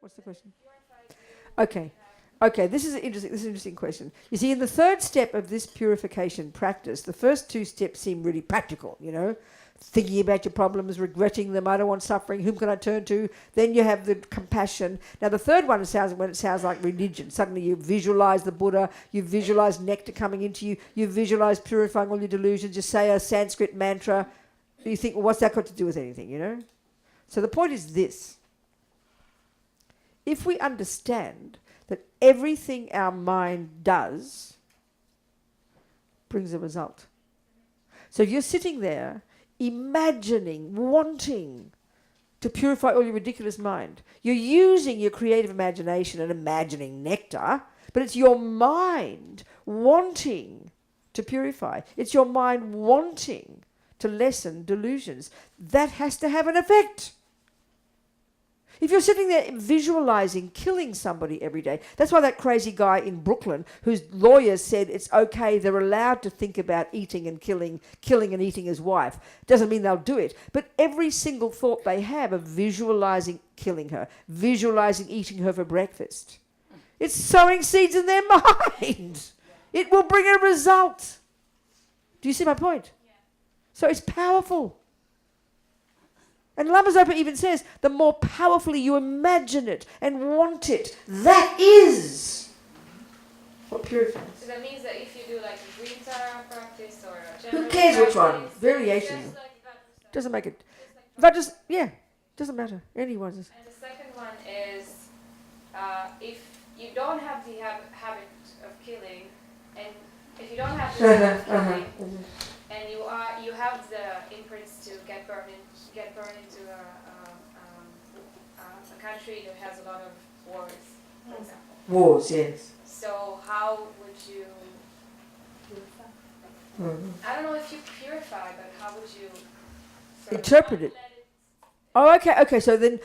What's the question? Okay. Okay, this is an interesting question. You see, in the third step of this purification practice, the first two steps seem really practical, thinking about your problems, regretting them, I don't want suffering, whom can I turn to? Then you have the compassion. Now the third one sounds like religion. Suddenly you visualize the Buddha, you visualize nectar coming into you, you visualize purifying all your delusions, you say a Sanskrit mantra. You think, well, what's that got to do with anything, So the point is this. If we understand that everything our mind does brings a result. So if you're sitting there imagining, wanting to purify all your ridiculous mind, you're using your creative imagination and imagining nectar, but it's your mind wanting to purify. It's your mind wanting to lessen delusions. That has to have an effect. If you're sitting there visualizing killing somebody every day, that's why that crazy guy in Brooklyn, whose lawyer said it's okay, they're allowed to think about eating and killing and eating his wife. Doesn't mean they'll do it. But every single thought they have of visualizing killing her, visualizing eating her for breakfast, it's sowing seeds in their mind. It will bring a result. Do you see my point? Yeah. So it's powerful. And Lama Zopa even says, the more powerfully you imagine it and want it, that is what purifies. So that means that if you do like a green Tara practice or a general who cares practice, which one? Variations. Like doesn't make it. But just, doesn't matter. Anyone's. And the second one is, if you don't have the habit of killing, and if you don't have the habit of killing, and you have the imprints to get burned into a country that has a lot of wars, for example. Wars, yes. So how would you purify? I don't know if you purify, but how would you interpret it? Oh, okay. So then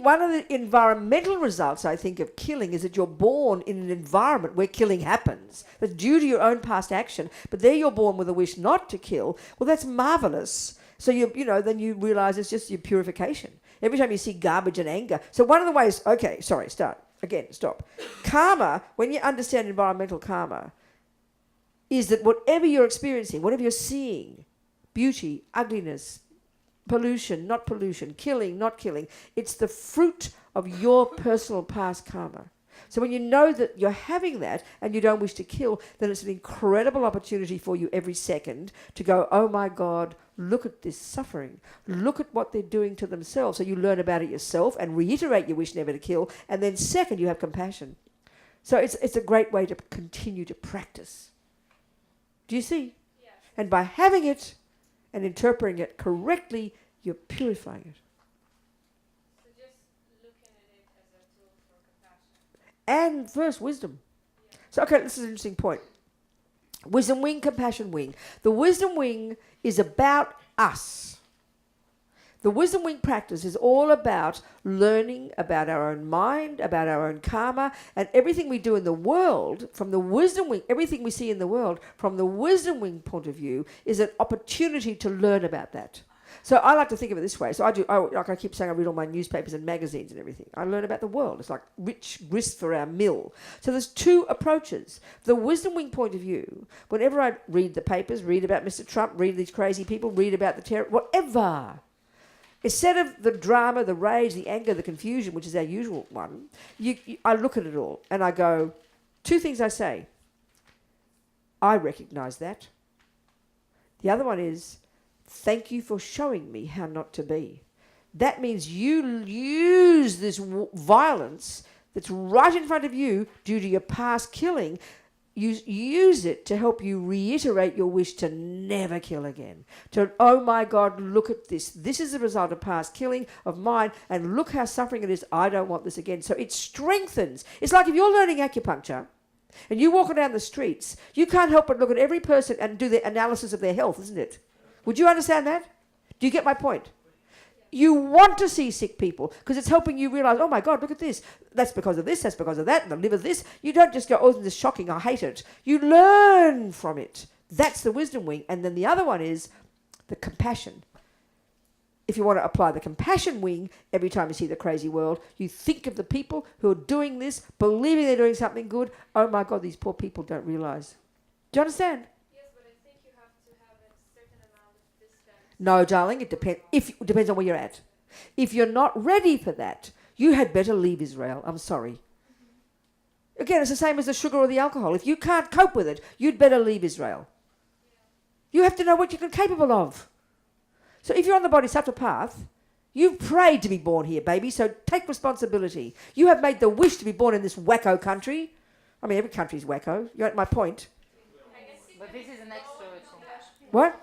one of the environmental results, I think, of killing is that you're born in an environment where killing happens. That's due to your own past action. But there you're born with a wish not to kill. Well, that's marvelous. So, then you realize it's just your purification. Every time you see garbage and anger. So one of the ways, stop. Karma, when you understand environmental karma, is that whatever you're experiencing, whatever you're seeing, beauty, ugliness, pollution, not pollution, killing, not killing, it's the fruit of your personal past karma. So when you know that you're having that and you don't wish to kill, then it's an incredible opportunity for you every second to go, oh my God, look at this suffering. Look at what they're doing to themselves. So you learn about it yourself and reiterate your wish never to kill. And then second, you have compassion. So it's a great way to continue to practice. Do you see? Yes. And by having it and interpreting it correctly, you're purifying it. So just looking at it as a tool for compassion. And first, wisdom. Yeah. So, this is an interesting point. Wisdom wing, compassion wing. The wisdom wing is about us. The wisdom wing practice is all about learning about our own mind, about our own karma, and everything we do in the world from the wisdom wing, everything we see in the world from the wisdom wing point of view is an opportunity to learn about that. So I like to think of it this way. So like I keep saying, I read all my newspapers and magazines and everything. I learn about the world. It's like rich grist for our mill. So there's two approaches. The wisdom wing point of view, whenever I read the papers, read about Mr. Trump, read these crazy people, read about the terror, whatever. Instead of the drama, the rage, the anger, the confusion, which is our usual one, I look at it all and I go, two things I say. I recognize that. The other one is, thank you for showing me how not to be. That means you use this violence that's right in front of you due to your past killing. You use it to help you reiterate your wish to never kill again. To, oh my God, look at this. This is the result of past killing of mine, and look how suffering it is. I don't want this again. So it strengthens. It's like if you're learning acupuncture and you walk down the streets, you can't help but look at every person and do the analysis of their health, isn't it? Would you understand that? Do you get my point? You want to see sick people because it's helping you realize, oh my God, look at this. That's because of this, that's because of that, and the liver this. You don't just go, oh, this is shocking, I hate it. You learn from it. That's the wisdom wing. And then the other one is the compassion. if you want to apply the compassion wing, every time you see the crazy world, you think of the people who are doing this, believing they're doing something good. Oh my God, these poor people don't realize. Do you understand? Yes, but I think you have to have a certain amount of distance. No, darling, it depends on where you're at. If you're not ready for that, you had better leave Israel. I'm sorry. Again, it's the same as the sugar or the alcohol. If you can't cope with it, you'd better leave Israel. You have to know what you're capable of. So if you're on the Bodhisattva path, you've prayed to be born here, baby, so take responsibility. You have made the wish to be born in this wacko country. I mean, every country's wacko. You get my point? But this is an extra. What?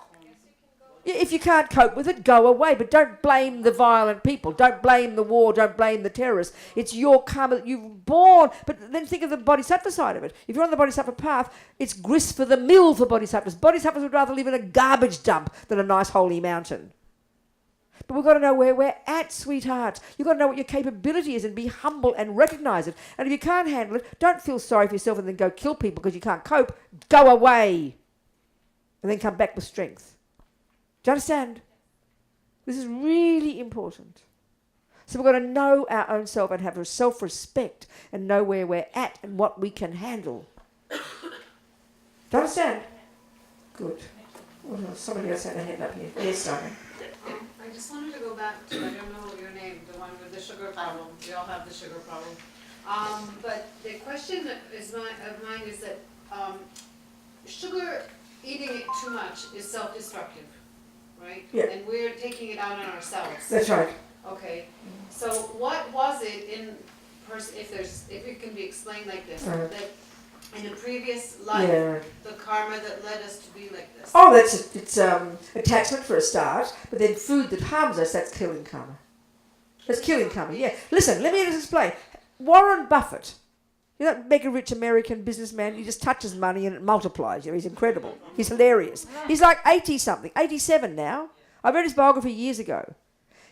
Yeah, if you can't cope with it, go away. But don't blame the violent people. Don't blame the war. Don't blame the terrorists. It's your karma that you've born. But then think of the Bodhisattva side of it. If you're on the Bodhisattva path, it's grist for the mill for Bodhisattvas. Bodhisattvas would rather live in a garbage dump than a nice holy mountain. But we've got to know where we're at, sweetheart. You've got to know what your capability is and be humble and recognise it. And if you can't handle it, don't feel sorry for yourself and then go kill people because you can't cope. Go away. And then come back with strength. Do you understand? This is really important. So we've got to know our own self and have a self-respect and know where we're at and what we can handle. Do you understand? Good. Oh, somebody else had a hand up here. Yes, darling. I just wanted to go back to, I don't know your name, the one with the sugar problem. We all have the sugar problem. But the question of mine is that sugar, eating it too much is self-destructive, right? Yeah. And we're taking it out on ourselves. That's right. Okay. So what was it in if it can be explained like this, that in a previous life, the karma that led us to be like this? Oh, it's attachment for a start, but then food that harms us, that's killing karma. That's killing karma, yeah. Listen, let me just explain. Warren Buffett, you know that mega-rich American businessman, he just touches money and it multiplies. You know, he's incredible. He's hilarious. He's like 80-something, 87 now. I read his biography years ago.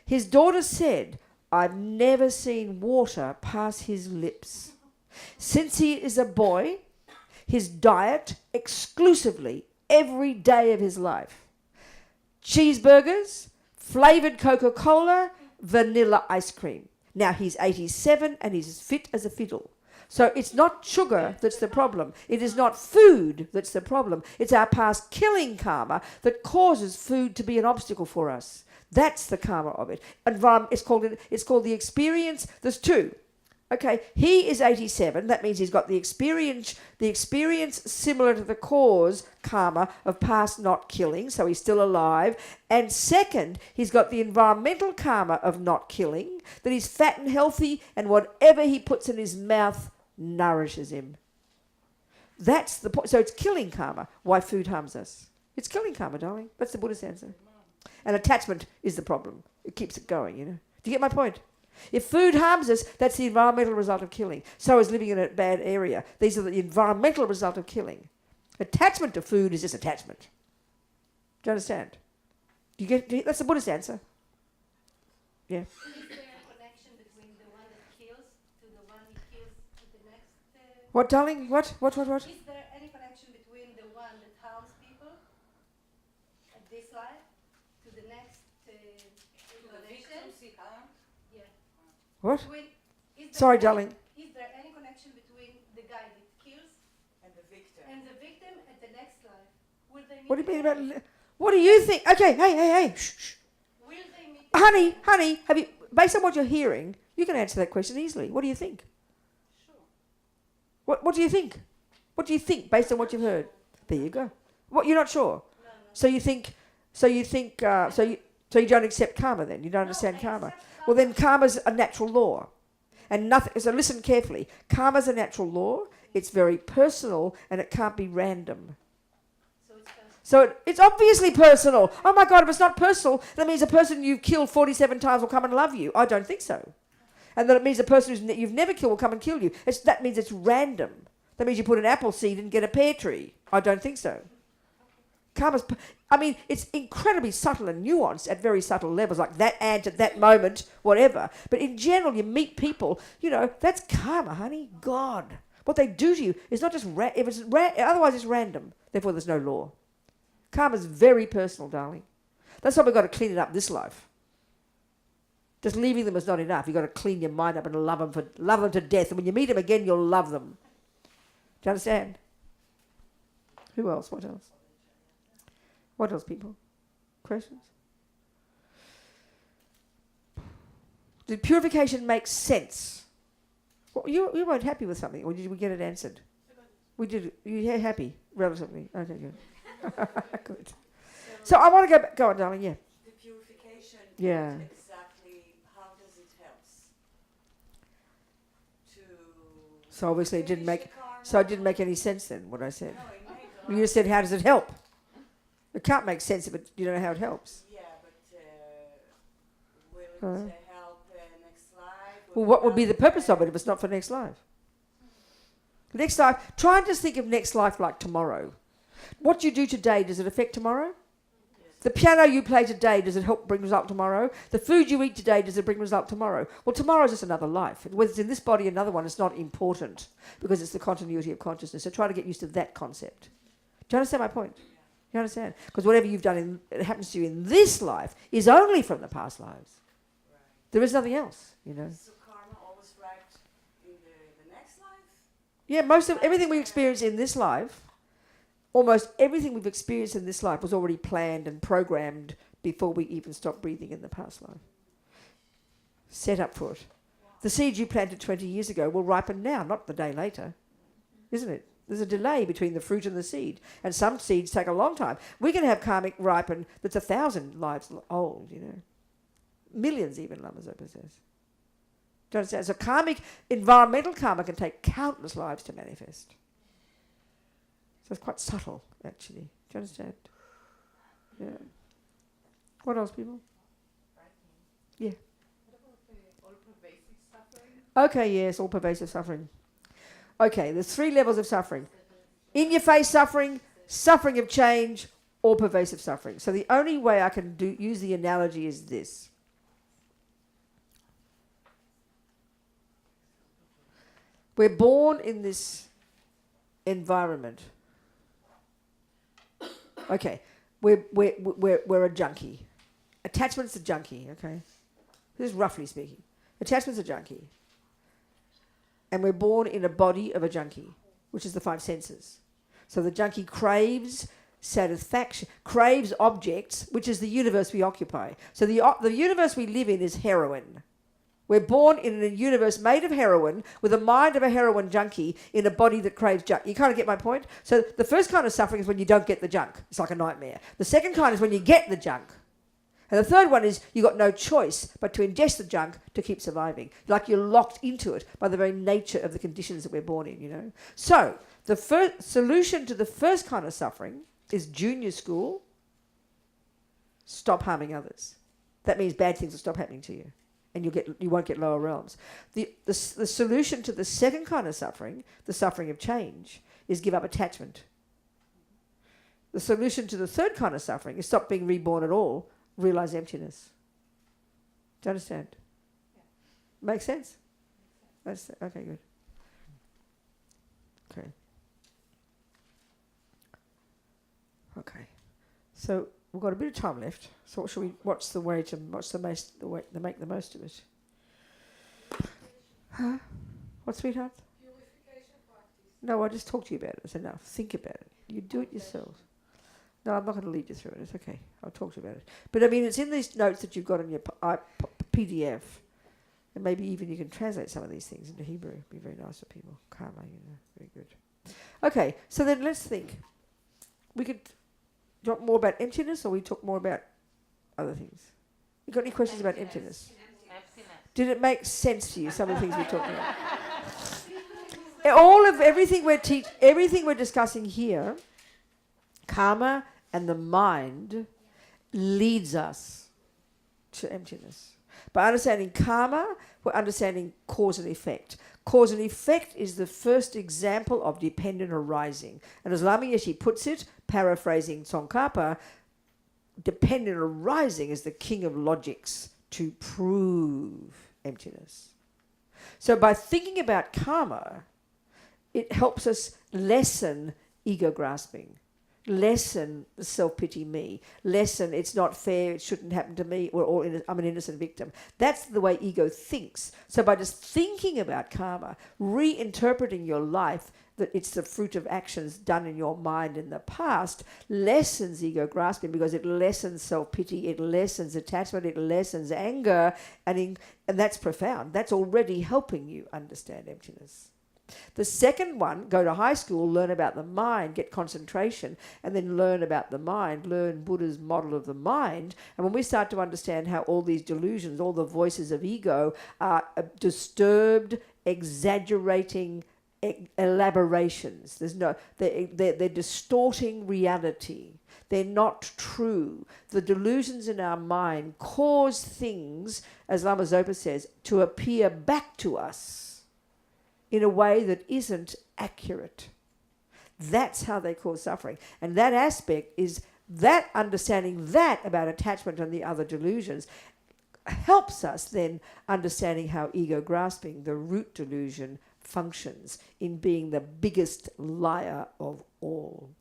His daughter said, I've never seen water pass his lips. Since he is a boy, his diet exclusively every day of his life. Cheeseburgers, flavoured Coca-Cola, vanilla ice cream. Now he's 87 and he's as fit as a fiddle. So it's not sugar that's the problem. It is not food that's the problem. It's our past killing karma that causes food to be an obstacle for us. That's the karma of it. It's called the experience. There's two. Okay, he is 87. That means he's got the experience similar to the cause karma of past not killing, so he's still alive. And second, he's got the environmental karma of not killing, that he's fat and healthy, and whatever he puts in his mouth nourishes him. That's the point. So it's killing karma. Why food harms us? It's killing karma, darling. That's the Buddhist answer. And attachment is the problem. It keeps it going, you know. Do you get my point? If food harms us, that's the environmental result of killing. So is living in a bad area. These are the environmental result of killing. Attachment to food is just attachment. Do you understand? That's the Buddhist answer. Yeah. Is there a connection between the one that kills to the one who kills to the next? What, darling? What? Is there any connection between the one that harms people at this life to the next connection? Yeah. What? Is there Sorry, any- darling. Is there any connection between the guy that kills and the victim at the next life? Will they meet What do you mean again? about... What do you think? Okay, hey. Shh. Will they meet Honey, have you... Based on what you're hearing, you can answer that question easily. What do you think? Sure. What do you think? What do you think based on what you've heard? There you go. What, you're not sure? No. So you don't accept karma then? You don't understand karma? accept Well, then karma's a natural law. And nothing, so listen carefully. Karma's a natural law. It's very personal and it can't be random. So it's personal. So it's obviously personal. Oh my God, if it's not personal, that means a person you've killed 47 times will come and love you. I don't think so. And that it means a person you've never killed will come and kill you. That means it's random. That means you put an apple seed and get a pear tree. I don't think so. Karma's, it's incredibly subtle and nuanced at very subtle levels, like that ant at that moment, whatever. But in general, you meet people, that's karma, honey. God. What they do to you is not just, otherwise it's random. Therefore, there's no law. Karma's very personal, darling. That's why we've got to clean it up this life. Just leaving them is not enough. You've got to clean your mind up and love them to death. And when you meet them again, you'll love them. Do you understand? Who else? What else? What else, people? Questions? Did purification make sense? Well, you weren't happy with something, or did we get it answered? We did. You happy, relatively? Okay, good. Good. So I want to go on, darling. Yeah. The purification. Yeah. Exactly. How does it help? So obviously it didn't make. So it didn't make any sense then. What I said. No, it made a lot. You just said, "How does it help?" It can't make sense if you don't know how it helps. Yeah, but will it help next life? Well, what would be the purpose of it if it's not for next life? Next life, try and just think of next life like tomorrow. What you do today, does it affect tomorrow? The piano you play today, does it help bring result tomorrow? The food you eat today, does it bring result tomorrow? Well, tomorrow is just another life. Whether it's in this body or another one, it's not important because it's the continuity of consciousness. So try to get used to that concept. Do you understand my point? You understand? Because whatever you've done, it happens to you in this life, is only from the past lives. Right. There is nothing else, you know. So karma always right in the next life? Yeah, most of everything we experience in this life, almost everything we've experienced in this life was already planned and programmed before we even stopped breathing in the past life. Set up for it. The seed you planted 20 years ago will ripen now, not the day later. Isn't it? There's a delay between the fruit and the seed. And some seeds take a long time. We can have karmic ripen that's 1,000 lives old, you know. Millions even, Lama Zopa says. Do you understand? So karmic, environmental karma can take countless lives to manifest. So it's quite subtle, actually. Do you understand? Yeah. What else, people? Yeah. What about the all-pervasive suffering? Okay, yes, all pervasive suffering. Okay, there's 3 levels of suffering. In-your-face suffering, suffering of change, all pervasive suffering. So the only way I can use the analogy is this. We're born in this environment. Okay, we're a junkie. Attachment's a junkie, okay? This is roughly speaking. Attachment's a junkie. And we're born in a body of a junkie, which is the 5 senses. So the junkie craves satisfaction, craves objects, which is the universe we occupy. So the universe we live in is heroin. We're born in a universe made of heroin, with a mind of a heroin junkie in a body that craves junk. You kind of get my point? So the first kind of suffering is when you don't get the junk. It's like a nightmare. The second kind is when you get the junk. And the third one is you've got no choice but to ingest the junk to keep surviving. Like you're locked into it by the very nature of the conditions that we're born in, you know. So the first solution to the first kind of suffering is junior school. Stop harming others. That means bad things will stop happening to you. And you won't get lower realms. The solution to the second kind of suffering, the suffering of change, is give up attachment. The solution to the third kind of suffering is stop being reborn at all, realize emptiness. Do you understand? Yeah. Make sense? That's okay, good. Okay. Okay. So we've got a bit of time left. So what's the way to make the most of it? Huh? What, sweetheart? Purification practice. No, I just talked to you about it. It's enough. Think about it. You do it yourself. No, I'm not going to lead you through it. It's okay. I'll talk to you about it. But I mean, it's in these notes that you've got on your PDF. And maybe even you can translate some of these things into Hebrew. It'd be very nice for people. Karma, you know. Very good. Okay, so then let's think. We could talk more about emptiness, or we talk more about other things? You got any questions about emptiness? Emptiness. Did it make sense to you, some of the things we talked about? Everything we're discussing here, karma and the mind leads us to emptiness. By understanding karma, we're understanding cause and effect. Cause and effect is the first example of dependent arising. And as Lama Yeshe puts it, paraphrasing Tsongkhapa, dependent arising is the king of logics to prove emptiness. So by thinking about karma, it helps us lessen ego grasping. lessen the self-pity me, lessen it's not fair, it shouldn't happen to me, I'm an innocent victim. That's the way ego thinks. So by just thinking about karma, reinterpreting your life, that it's the fruit of actions done in your mind in the past, lessens ego grasping, because it lessens self-pity, it lessens attachment, it lessens anger, and that's profound. That's already helping you understand emptiness. The second one, go to high school, learn about the mind, get concentration, and then learn about the mind, learn Buddha's model of the mind. And when we start to understand how all these delusions, all the voices of ego are disturbed, exaggerating elaborations. They're distorting reality. They're not true. The delusions in our mind cause things, as Lama Zopa says, to appear back to us in a way that isn't accurate. That's how they cause suffering. And that aspect is that understanding that about attachment and the other delusions helps us then understanding how ego grasping, the root delusion, functions in being the biggest liar of all.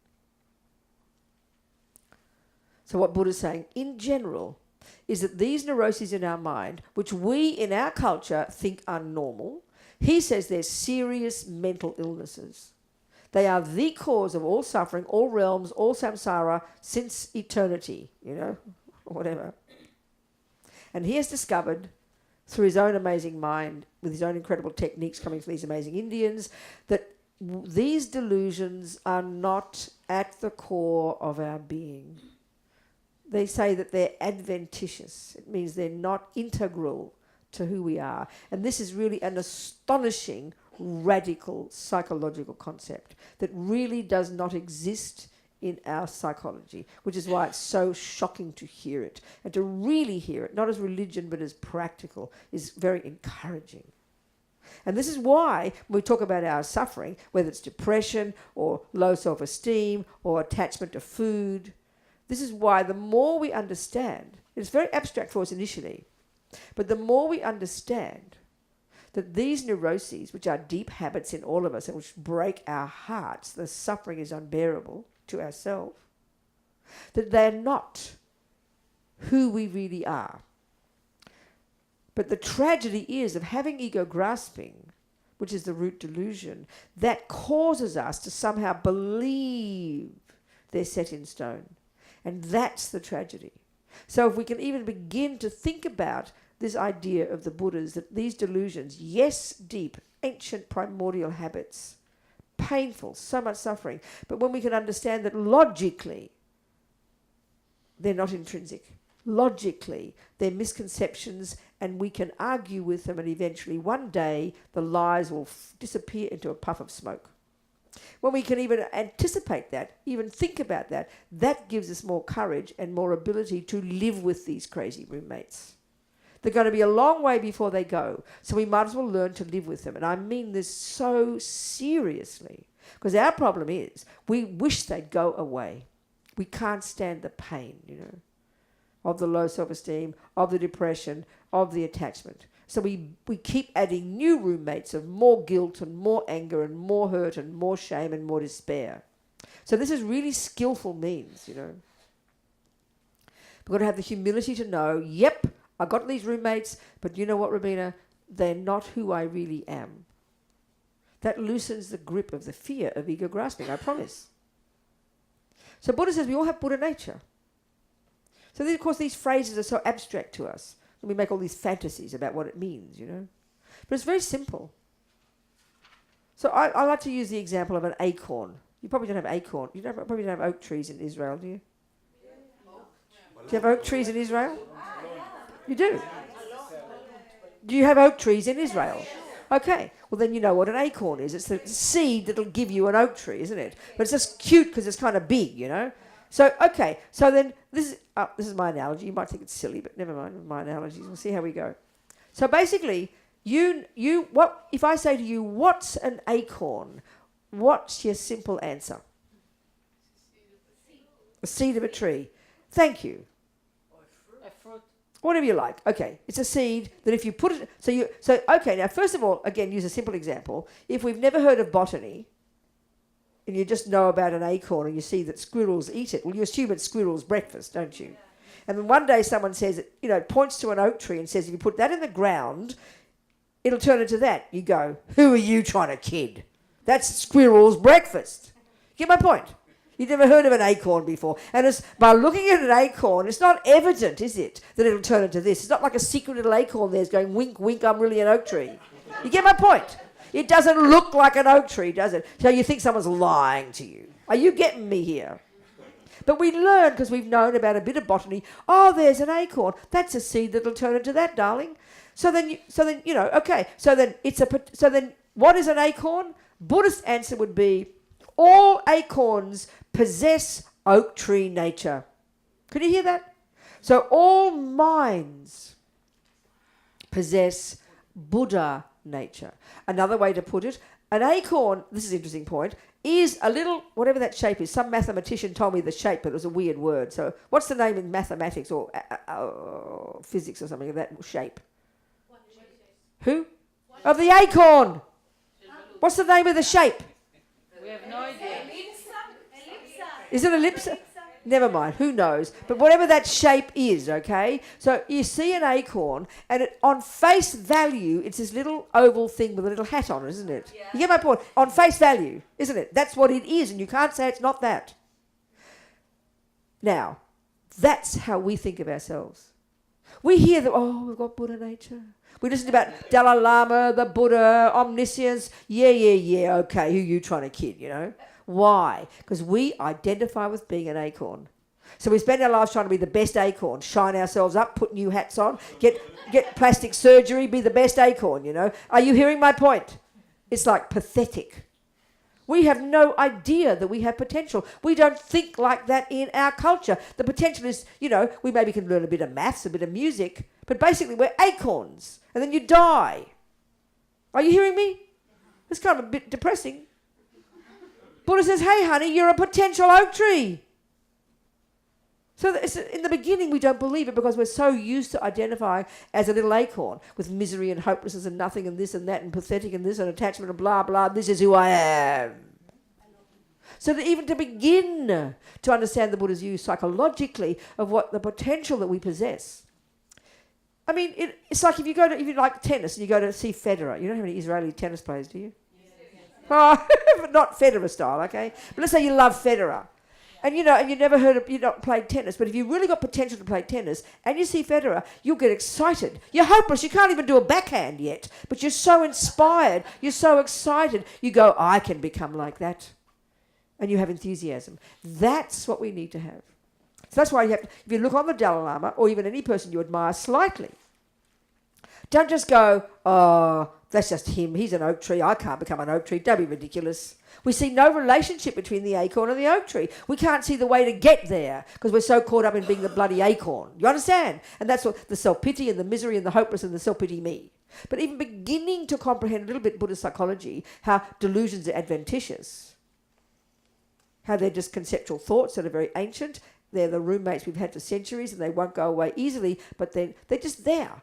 So what Buddha's saying in general is that these neuroses in our mind, which we in our culture think are normal, he says they're serious mental illnesses. They are the cause of all suffering, all realms, all samsara since eternity, whatever. And he has discovered through his own amazing mind, with his own incredible techniques coming from these amazing Indians, that these delusions are not at the core of our being. They say that they're adventitious. It means they're not integral to who we are. And this is really an astonishing, radical psychological concept that really does not exist in our psychology, which is why it's so shocking to hear it. And to really hear it, not as religion but as practical, is very encouraging. And this is why when we talk about our suffering, whether it's depression or low self-esteem or attachment to food, this is why the more we understand, it's very abstract for us initially, but the more we understand that these neuroses, which are deep habits in all of us and which break our hearts, the suffering is unbearable to ourselves, that they're not who we really are. But the tragedy is of having ego grasping, which is the root delusion, that causes us to somehow believe they're set in stone. And that's the tragedy. So if we can even begin to think about this idea of the Buddhas, that these delusions, yes, deep, ancient primordial habits, painful, so much suffering, but when we can understand that logically they're not intrinsic, logically they're misconceptions, and we can argue with them, and eventually one day the lies will disappear into a puff of smoke. When we can even anticipate that, even think about that, that gives us more courage and more ability to live with these crazy roommates. They're going to be a long way before they go, so we might as well learn to live with them. And I mean this so seriously, because our problem is we wish they'd go away. We can't stand the pain, of the low self-esteem, of the depression, of the attachment. So we keep adding new roommates of more guilt and more anger and more hurt and more shame and more despair. So this is really skillful means, We've got to have the humility to know, yep, I got these roommates, but you know what, Robina? They're not who I really am. That loosens the grip of the fear of ego grasping, I promise. So Buddha says we all have Buddha nature. So of course these phrases are so abstract to us. And we make all these fantasies about what it means, But it's very simple. So I like to use the example of an acorn. You probably don't have acorn. Probably don't have oak trees in Israel, do you? Do you have oak trees in Israel? You do? Do you have oak trees in Israel? Okay. Well, then you know what an acorn is. It's the seed that'll give you an oak tree, isn't it? But it's just cute because it's kind of big, So, okay. So then this is my analogy. You might think it's silly, but never mind my analogies. We'll see how we go. So basically, what if I say to you, what's an acorn? What's your simple answer? A seed of a tree. Thank you. A fruit. Whatever you like. Okay, it's a seed that if you put it... So okay, now first of all, again, use a simple example. If we've never heard of botany, and you just know about an acorn and you see that squirrels eat it, well, you assume it's squirrel's breakfast, don't you? And then one day someone says, points to an oak tree and says, if you put that in the ground, it'll turn into that. You go, who are you trying to kid? That's squirrel's breakfast. Get my point? You've never heard of an acorn before. And it's, by looking at an acorn, it's not evident, is it, that it'll turn into this. It's not like a secret little acorn there's going, wink, wink, I'm really an oak tree. You get my point? It doesn't look like an oak tree, does it? So you think someone's lying to you. Are you getting me here? But we learn, because we've known about a bit of botany, oh, there's an acorn. That's a seed that'll turn into that, darling. So then, okay. So then what is an acorn? Buddhist answer would be, all acorns possess oak tree nature. Can you hear that? So all minds possess Buddha nature. Another way to put it, an acorn, this is an interesting point, is a little, whatever that shape is. Some mathematician told me the shape, but it was a weird word. So what's the name in mathematics or physics or something of that shape? Who? Of the acorn. What's the name of the shape? We have no idea. Is it ellipse? Never mind, who knows? But whatever that shape is, okay? So you see an acorn, and on face value, it's this little oval thing with a little hat on it, isn't it? Yeah. You get my point? On face value, isn't it? That's what it is, and you can't say it's not that. Now, that's how we think of ourselves. We hear that, oh, we've got Buddha nature. We listen about Dalai Lama, the Buddha, omniscience. Yeah, okay, who are you trying to kid, Why? Because we identify with being an acorn. So we spend our lives trying to be the best acorn, shine ourselves up, put new hats on, get plastic surgery, be the best acorn, Are you hearing my point? It's like pathetic. We have no idea that we have potential. We don't think like that in our culture. The potential is, we maybe can learn a bit of maths, a bit of music, but basically we're acorns, and then you die. Are you hearing me? It's kind of a bit depressing. Buddha says, hey, honey, you're a potential oak tree. So in the beginning, we don't believe it because we're so used to identifying as a little acorn with misery and hopelessness and nothing and this and that and pathetic and this and attachment and blah, blah. This is who I am. So even to begin to understand the Buddha's view psychologically of what the potential that we possess. I mean, it's like if you like tennis and you go to see Federer. You don't have any Israeli tennis players, do you? Oh, but not Federer style, okay? But let's say you love Federer. And and you never you've not played tennis, but if you've really got potential to play tennis and you see Federer, you'll get excited. You're hopeless, you can't even do a backhand yet, but you're so inspired, you're so excited, you go, I can become like that. And you have enthusiasm. That's what we need to have. So that's why if you look on the Dalai Lama, or even any person you admire slightly, don't just go, oh, that's just him, he's an oak tree, I can't become an oak tree, don't be ridiculous. We see no relationship between the acorn and the oak tree. We can't see the way to get there because we're so caught up in being the bloody acorn. You understand? And that's what the self-pity and the misery and the hopeless and the self-pity me. But even beginning to comprehend a little bit Buddhist psychology, how delusions are adventitious, how they're just conceptual thoughts that are very ancient. They're the roommates we've had for centuries and they won't go away easily, but they're just there.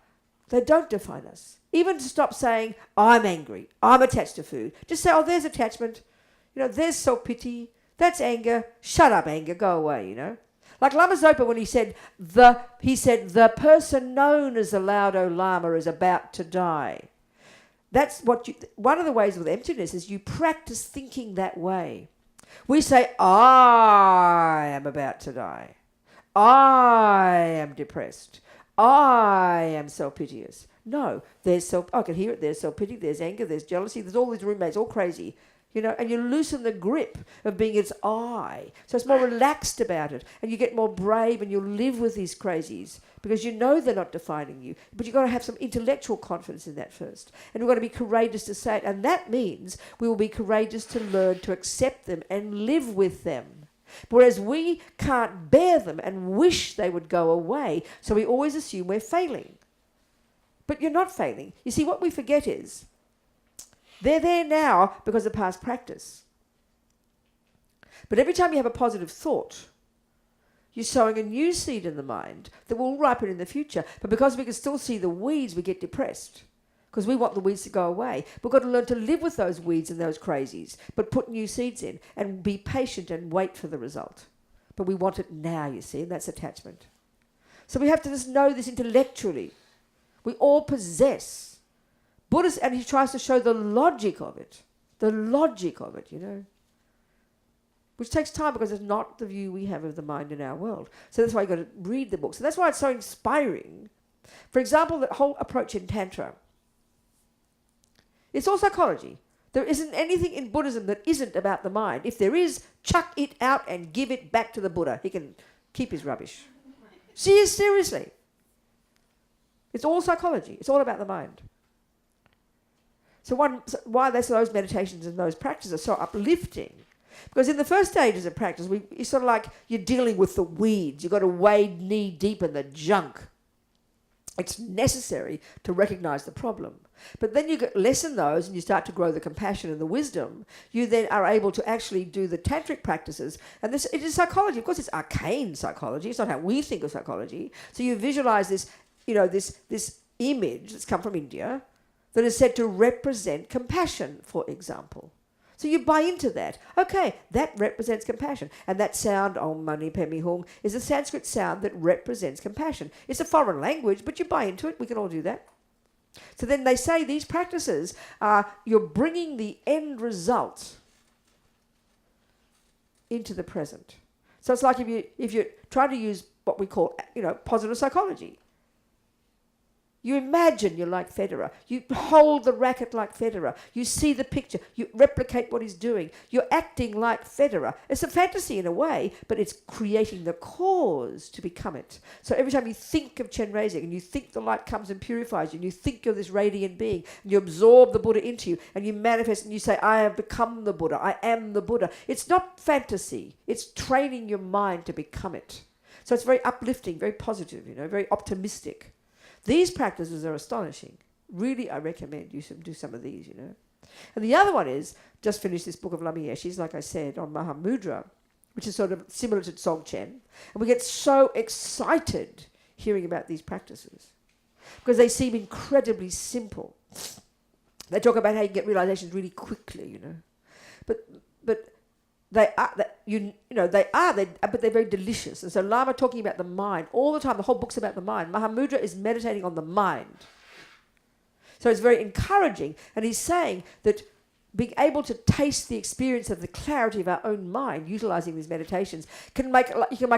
They don't define us. Even to stop saying, I'm angry, I'm attached to food. Just say, oh, there's attachment. There's self-pity, that's anger, shut up anger, go away, Like Lama Zopa when he said, the person known as the Laudo Lama is about to die. That's one of the ways with emptiness is you practice thinking that way. We say, I am about to die. I am depressed. I am self-piteous. No, I can hear it, there's self-pity, there's anger, there's jealousy, there's all these roommates, all crazy. And you loosen the grip of being its I. So it's more relaxed about it. And you get more brave and you'll live with these crazies because they're not defining you. But you've got to have some intellectual confidence in that first. And we've got to be courageous to say it. And that means we will be courageous to learn to accept them and live with them. Whereas we can't bear them and wish they would go away. So we always assume we're failing. But you're not failing. You see, what we forget is, they're there now because of past practice. But every time you have a positive thought, you're sowing a new seed in the mind that will ripen in the future. But because we can still see the weeds, we get depressed. because we want the weeds to go away. We've got to learn to live with those weeds and those crazies, but put new seeds in and be patient and wait for the result. But we want it now, you see, and that's attachment. So we have to just know this intellectually. We all possess. Buddhist, and he tries to show the logic of it, you know, which takes time because it's not the view we have of the mind in our world. So that's why you've got to read the books. So that's why it's so inspiring. For example, the whole approach in Tantra, it's all psychology. There isn't anything in Buddhism that isn't about the mind. If there is, chuck it out and give it back to the Buddha. He can keep his rubbish. Seriously. It's all psychology. It's all about the mind. So why those meditations and those practices are so uplifting. Because in the first stages of practice, it's sort of like you're dealing with the weeds. You've got to wade knee deep in the junk. It's necessary to recognize the problem. But then you lessen those and you start to grow the compassion and the wisdom. You then are able to actually do the tantric practices. And it is psychology. Of course, it's arcane psychology. It's not how we think of psychology. So you visualize this, you know, this image that's come from India that is said to represent compassion, for example. So you buy into that. Okay, that represents compassion. And that sound, Om Mani Padme Hum, is a Sanskrit sound that represents compassion. It's a foreign language, but you buy into it. We can all do that. So then they say these practices are, you're bringing the end into the present. So it's like if you're trying to use what we call, you know, positive psychology. You imagine you're like Federer. You hold the racket like Federer. You see the picture. You replicate what he's doing. You're acting like Federer. It's a fantasy in a way, but it's creating the cause to become it. So every time you think of Chen Raising and you think the light comes and purifies you and you think you're this radiant being and you absorb the Buddha into you and you manifest and you say, I have become the Buddha. I am the Buddha. It's not fantasy. It's training your mind to become it. So it's very uplifting, very positive, you know, very optimistic. These practices are astonishing. Really, I recommend you do some of these, you know. And the other one is, just finished this book of Lama Yeshe's, like I said, on Mahamudra, which is sort of similar to Dzogchen. And we get so excited hearing about these practices because they seem incredibly simple. They talk about how you get realizations really quickly, you know. But they are, but they're very delicious. And so Lama talking about the mind all the time. The whole book's about the mind. Mahamudra is meditating on the mind. So it's very encouraging. And he's saying that being able to taste the experience of the clarity of our own mind, utilizing these meditations, you can make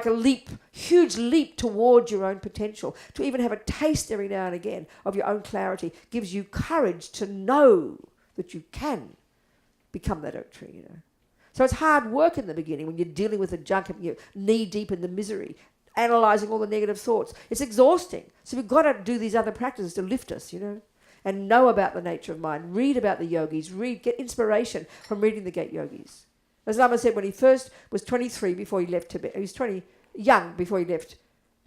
a leap, huge leap towards your own potential. To even have a taste every now and again of your own clarity gives you courage to know that you can become that oak tree, you know. So it's hard work in the beginning when you're dealing with the junk and you're knee deep in the misery, analysing all the negative thoughts. It's exhausting. So we've got to do these other practices to lift us, you know, and know about the nature of mind, read about the yogis, get inspiration from reading the Gate Yogis. As Lama said, when he first was 23 before he left Tibet, he was young before he left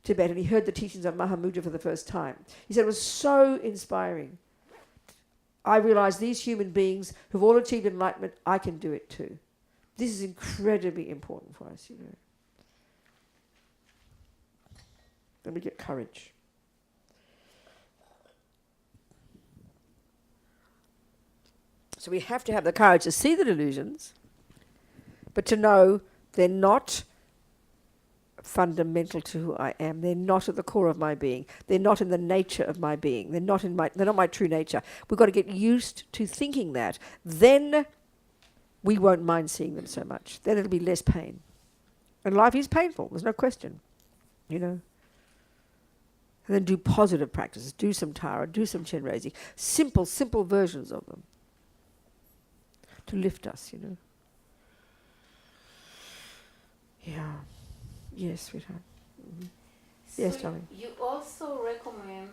Tibet, and he heard the teachings of Mahamudra for the first time. He said it was so inspiring. I realised these human beings who've all achieved enlightenment, I can do it too. This is incredibly important for us, you know. Then we get courage. So we have to have the courage to see the delusions, but to know they're not fundamental to who I am. They're not at the core of my being. They're not in the nature of my being. They're not my true nature. We've got to get used to thinking that. Then we won't mind seeing them so much. Then it'll be less pain. And life is painful, there's no question, you know. And then do positive practices. Do some Tara, do some Chen Raising. Simple versions of them. To lift us, you know. Yeah. Yes, sweetheart. Mm-hmm. Yes, So darling. you also recommend,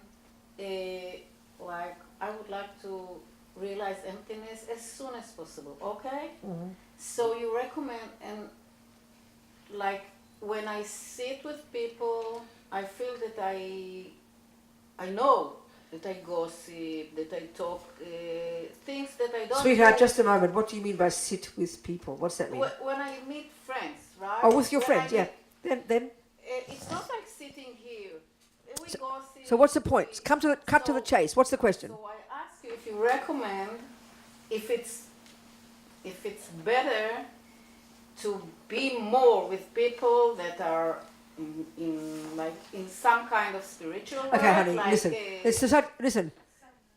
like, I would like to realize emptiness as soon as possible, okay? Mm-hmm. So you recommend, and like when I sit with people, I feel that I know that I gossip, that I talk things that I don't Sweetheart, know. just a moment. What do you mean by sit with people? What's that mean? When I meet friends, right? Oh, with your When friends, I yeah. meet- Then. It's not like sitting here. We gossip. So what's the point? Cut to the chase. What's the question? So I ask you you recommend if it's better to be more with people that are in some kind of spiritual work, Okay, honey, like, listen. Listen.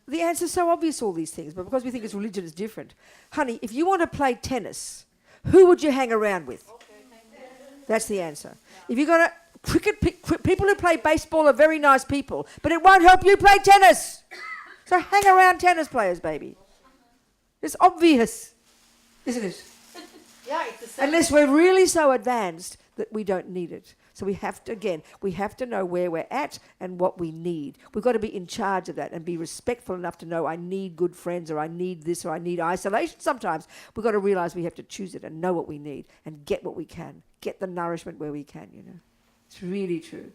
The answer's so obvious, all these things, but because we think it's religion, it's different. Honey, if you want to play tennis, who would you hang around with? That's the answer. If you're going to people who play baseball are very nice people, but it won't help you play tennis. So hang around tennis players, baby. It's obvious, isn't it? yeah, it's the same. Unless we're really so advanced that we don't need it. So we have to know where we're at and what we need. We've got to be in charge of that and be respectful enough to know I need good friends, or I need this, or I need isolation sometimes. We've got to realize we have to choose it and know what we need and get what we can. Get the nourishment where we can, It's really true.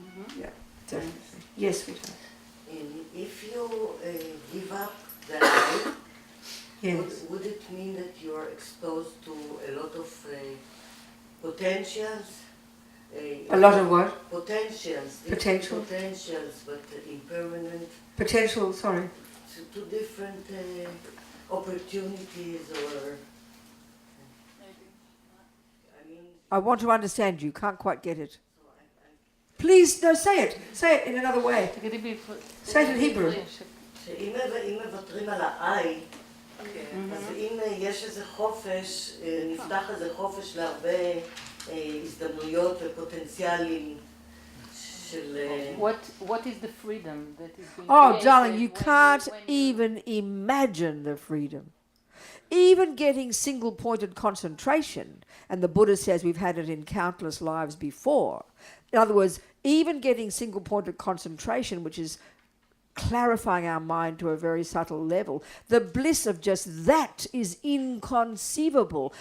Mm-hmm. Yeah, definitely. Yes, sweetheart. If you give up the life, Yes. would it mean that you are exposed to a lot of potentials? A lot of what? Potentials. Potential. Potentials, but impermanent. Potential, sorry. To different opportunities, or I mean. I want to understand you. Can't quite get it. Please, no, say it. Say it in another way. Say it in Hebrew. שאם מוותרים על ה-I, אז אם יש איזה חופש, נפתח איזה חופש להרבה הזדמנויות ופוטנציאלים של... What is the freedom that is being Oh, created darling, you when can't when even imagine the freedom. Even getting single-pointed concentration, and the Buddha says we've had it in countless lives before. In other words, even getting single-pointed concentration, which is clarifying our mind to a very subtle level, the bliss of just that is inconceivable.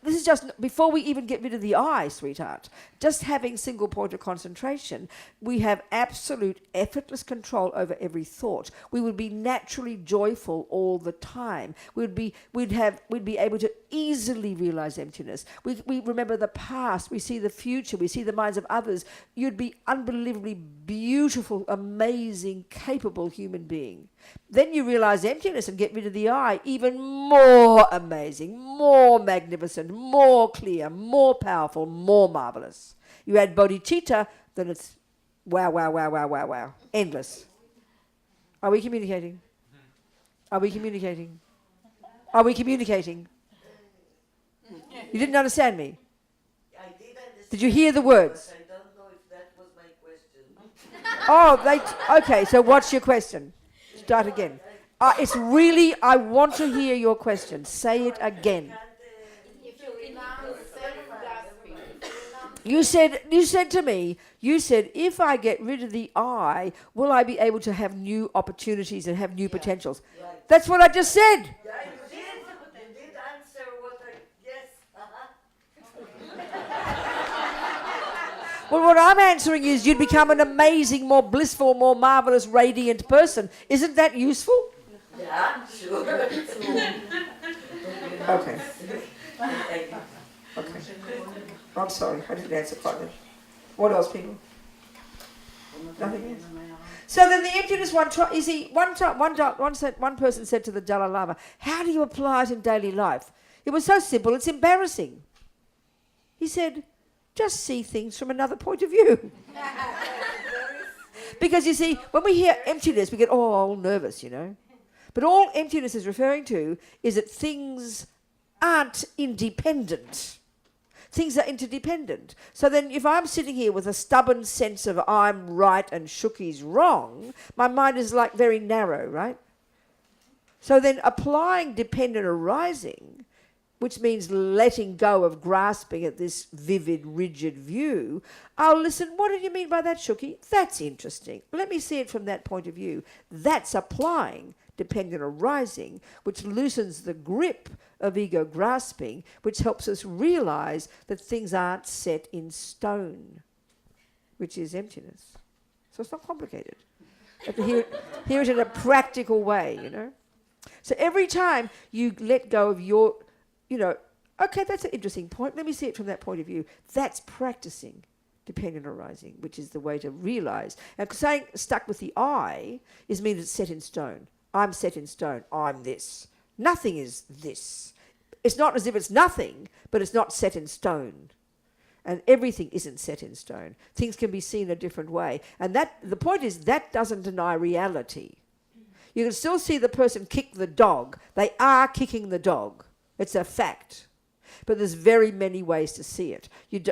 This is just before we even get rid of the I, sweetheart. Just having single point of concentration, we have absolute effortless control over every thought. We would be naturally joyful all the time. We'd be able to easily realize emptiness. We remember the past. We see the future. We see the minds of others. You'd be unbelievably beautiful, amazing, capable human being. Then you realize emptiness and get rid of the I. Even more amazing, more magnificent, more clear, more powerful, more marvelous. You add bodhicitta, then it's wow, wow, wow, wow, wow, wow. Endless. Are we communicating? Are we communicating? Are we communicating? You didn't understand me? I did understand. Did you hear the words? But I don't know if that was my question. Okay, so what's your question? Start again. It's really, I want to hear your question. Say it again. If you renounce self-grasping, You said to me, if I get rid of the I, will I be able to have new opportunities and have new potentials? Right. That's what I just said. Yeah, you did answer what yes. Well, what I'm answering is you'd become an amazing, more blissful, more marvelous, radiant person. Isn't that useful? Yeah, sure. Okay. Okay. I'm sorry, I didn't answer quite then. What else, people? Nothing else. So then the emptiness one person said to the Dalai Lama, how do you apply it in daily life? It was so simple, it's embarrassing. He said, just see things from another point of view. Because you see, when we hear emptiness, we get all nervous, But all emptiness is referring to is that things aren't independent. Things are interdependent. So then if I'm sitting here with a stubborn sense of I'm right and Shuki's wrong, my mind is like very narrow, right? So then applying dependent arising, which means letting go of grasping at this vivid, rigid view, I'll listen, what do you mean by that, Shuki? That's interesting. Let me see it from that point of view. That's applying dependent arising, which loosens the grip of ego grasping, which helps us realize that things aren't set in stone, which is emptiness. So it's not complicated. You have to hear it in a practical way, So every time you let go of your, okay, that's an interesting point. Let me see it from that point of view. That's practicing dependent arising, which is the way to realize. And saying stuck with the I is mean it's set in stone. I'm set in stone. I'm this. Nothing is this. It's not as if it's nothing, but it's not set in stone. And everything isn't set in stone. Things can be seen a different way. And that the point is that doesn't deny reality. You can still see the person kick the dog. They are kicking the dog. It's a fact. But there's very many ways to see it.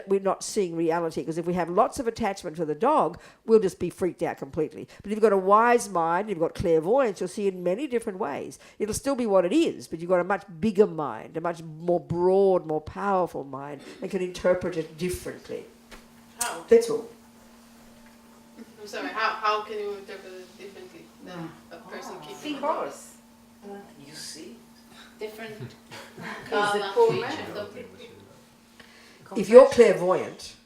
We're not seeing reality, because if we have lots of attachment to the dog, we'll just be freaked out completely. But if you've got a wise mind, you've got clairvoyance, you'll see it in many different ways. It'll still be what it is, but you've got a much bigger mind, a much more broad, more powerful mind, and can interpret it differently. How? That's all. I'm sorry, how can you interpret it differently than a person kicking a dog? You see? Different Is the poor man? If you're clairvoyant,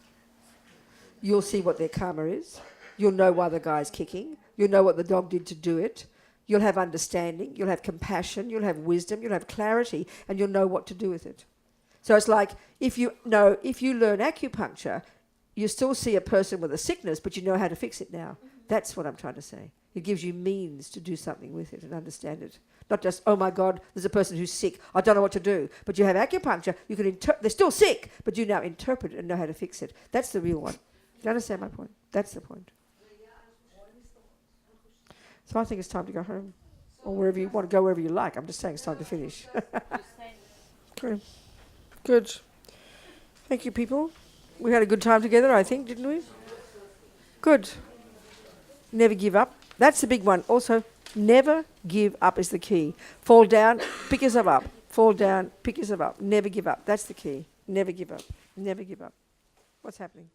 you'll see what their karma is. You'll know why the guy's kicking. You'll know what the dog did to do it. You'll have understanding. You'll have compassion. You'll have wisdom. You'll have clarity, and you'll know what to do with it. So it's like if you learn acupuncture, you still see a person with a sickness, but you know how to fix it now. That's what I'm trying to say. It gives you means to do something with it and understand it. Not just, oh my God, there's a person who's sick, I don't know what to do. But you have acupuncture, you can they're still sick, but you now interpret it and know how to fix it. That's the real one. Do you understand my point? That's the point. So I think it's time to go home. Or wherever you want to go, wherever you like. I'm just saying it's time to finish. Okay. Good. Thank you, people. We had a good time together, I think, didn't we? Good. Never give up. That's the big one. Also, never give up is the key. Fall down, pick yourself up. Fall down, pick yourself up. Never give up. That's the key. Never give up. Never give up. What's happening?